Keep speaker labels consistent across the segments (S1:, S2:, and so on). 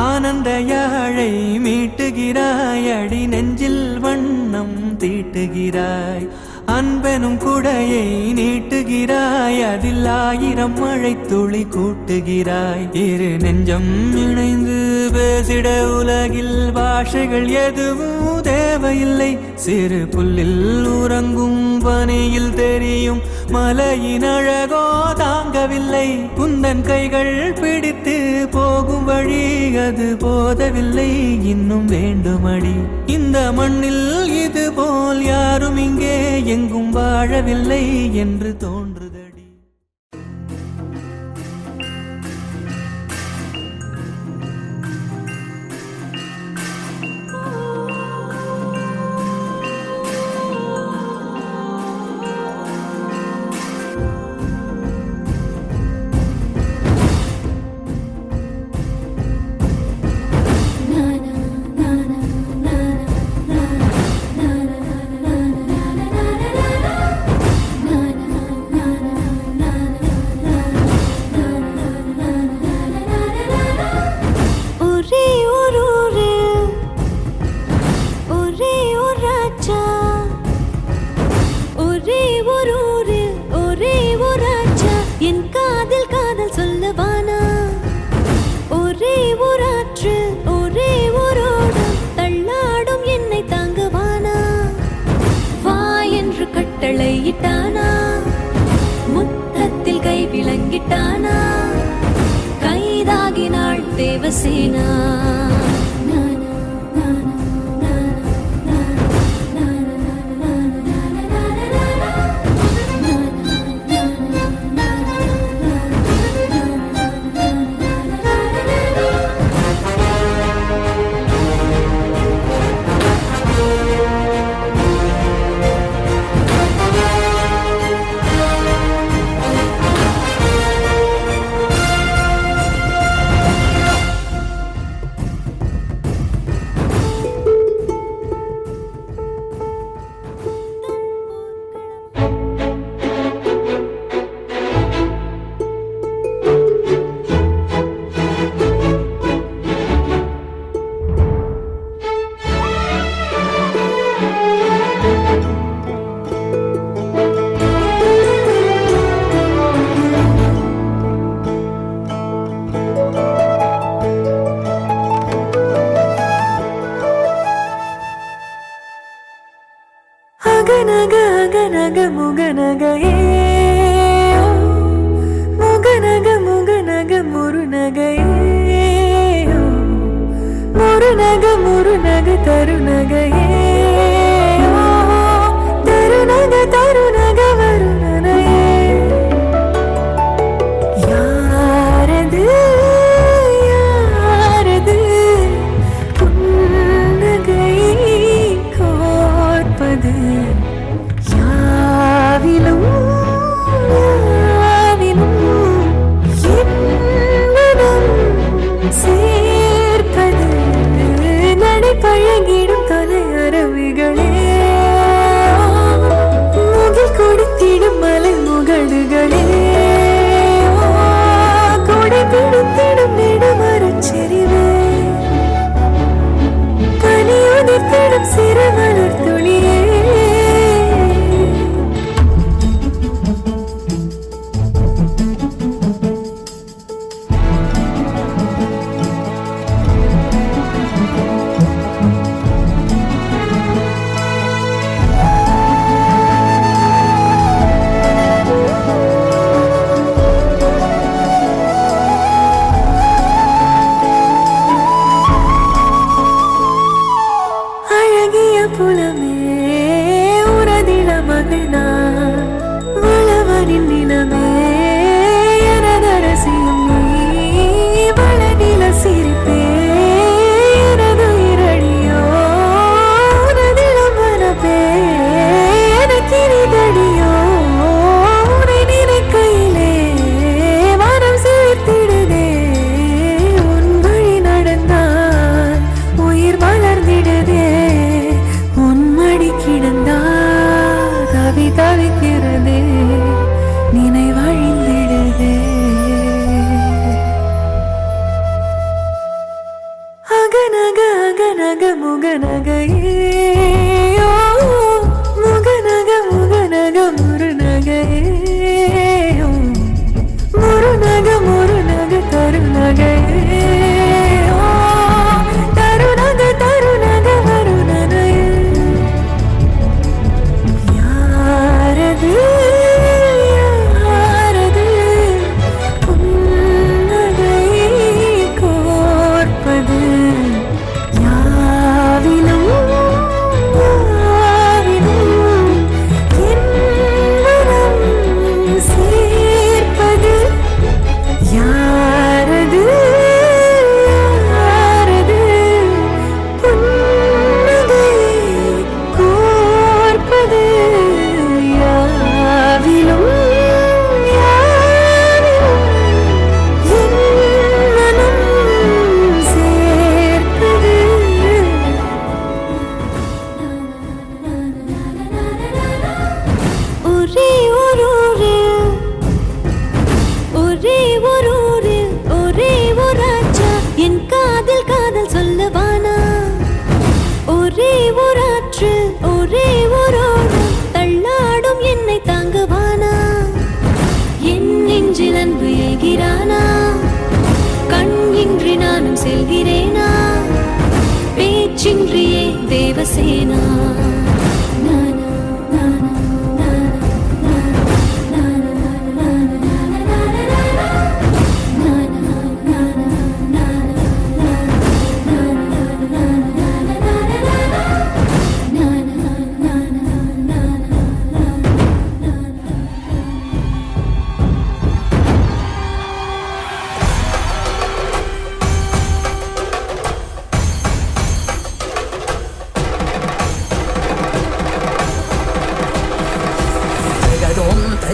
S1: ஆனந்த யாழை மீட்டுகிறாய், அடி நெஞ்சில் வண்ணம் தீட்டுகிறாய். அன்பெனும் குடையை நீட்டுகிறாய், அதில் 1000 மழை துளி கூட்டுகிறாய். இரு நெஞ்சம் இணைந்து பேசிட உலகில் பாஷைகள் எதுவும் தேவையில்லை. சிறு புல்லில் உறங்கும் பனியில் தெரியும் மலையின் அழகோ தாங்கவில்லை. குந்தன் கைகள் பிடித்து போகும் வழி அது போதவில்லை, இன்னும் வேண்டுமடி. இந்த மண்ணில் இது போல் யாரும் இங்கே எங்கும் வாழவில்லை என்று தோன்றுதடி.
S2: முத்தத்தில் கை விளங்கிட்டானா, கைதாகினாள் தேவசேனா.
S3: அகநக அகநக முகநகையே, முகநக முகநக முருநகையே, முருநக முருநக தருநகையே, தருநக தருநக வருணனையே. யாரது யாரது புன்னகை கோர்ப்பது, யாவிலும் யாவிலும் என்னிடம் சேர்ப்பது, நடைபழகிடும் தொலை அரவிகளே, முகில் கொடுத்திடும் மலை முகடுகளே, கொடை பிடித்திடும் நெடுமரச்செறிவே, பனியுதிர்த்திடும் சிறுமலர் துளியே. முகநகையே ஓ, முகநக முருநகையே ஓ, முருநக தருநகையே ஓ, தருநக வருநகையே யாரது யாரது புன்னகை கோர்ப்பது யாவிலும் யாவிலும் என் மனம் சேர்ப்பது யாரது யாரது புன்னகை கோர்ப்பது யாவிலும் யாவிலும் என் மனம் சேர்ப்பது ஒரே ஒரு ஊரில் ஒரே ஒரு ஊரில் ஒரே ஒரு ராஜா என் காதல் காதல் சொல்லவானா ஒரே ஒரு ஆற்று ஒரே ஒரு ஓடம் தள்ளாடும் என்னை தாங்குவானா என் நெஞ்சில் அன்பு ஏகிறானா கண் இன்றி நானும் செல்கிறேனா பேச்சின்றியே தேவசேனா நானா, நானா, நானா, நானா,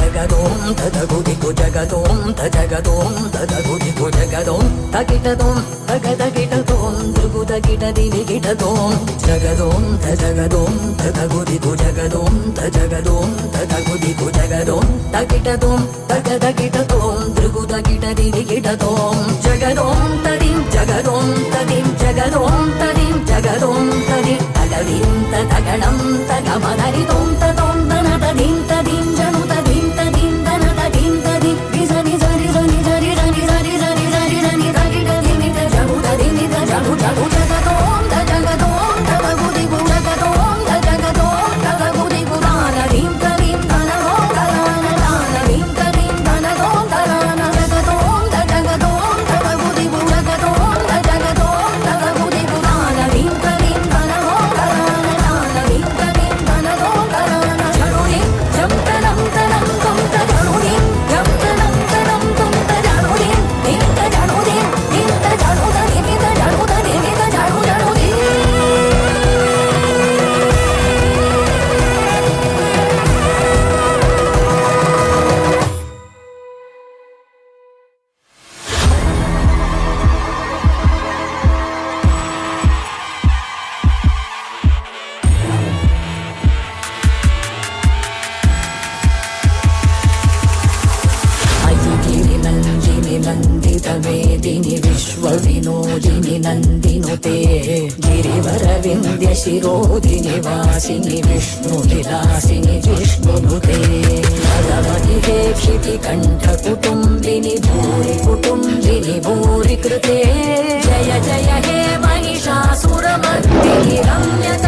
S4: జగదోం తదగుదికు జగదోం తజగదోం తదగుదికు జగదోం తగిటదోం తగదగిటదోం దృగుదగిట దివిగిటదోం జగదోం తజగదోం తదగుదికు జగదోం తజగదోం తదగుదికు జగదోం తగిటదోం తగదగిటదోం దృగుదగిట దివిగిటదోం జగదోం తదిం జగదోం తదిం జగదోం తదిం జగదోం తది తగదిం తగణం తగమదరిదోం తదోం తన తదిం తదిం జను తదిం తదిం తన తదిం తది విజని జని జని జని జని జని జని జని జని తగి తది నిత జను తది నిత జను జను జగదోం జగదోం తగగుది జగదోం జగదోం తగగుది దానదిం తదిం తనగోం తదాన దానదిం తదిం తనగోం తదాన జగదోం జగదోం తగగుది జగదోం జగదోం తగగుది దానదిం తదిం తనగోం తదాన దానదిం తదిం తనగోం తదాన జరుని జంతనం తనం కుంత జరుని జంతనం తనం కుంత జరుని నింత జరుని నింత జరుదని నిత జరుదని నిత జరు జరుని అయ్యిగిరి నందిని నందిత వేదిని విశ్వ వినోదిని నందినుతే గిరివర వింధ్య శిరోధిని వాసిని విష్ణు విలాసిని విష్ణునుతే భగవతి హే క్షితి కంఠ కుటుంబిని భూరి కుటుంబిని భూరి కృతే జయ జయ హే మహిషాసురమర్దిని రమ్యత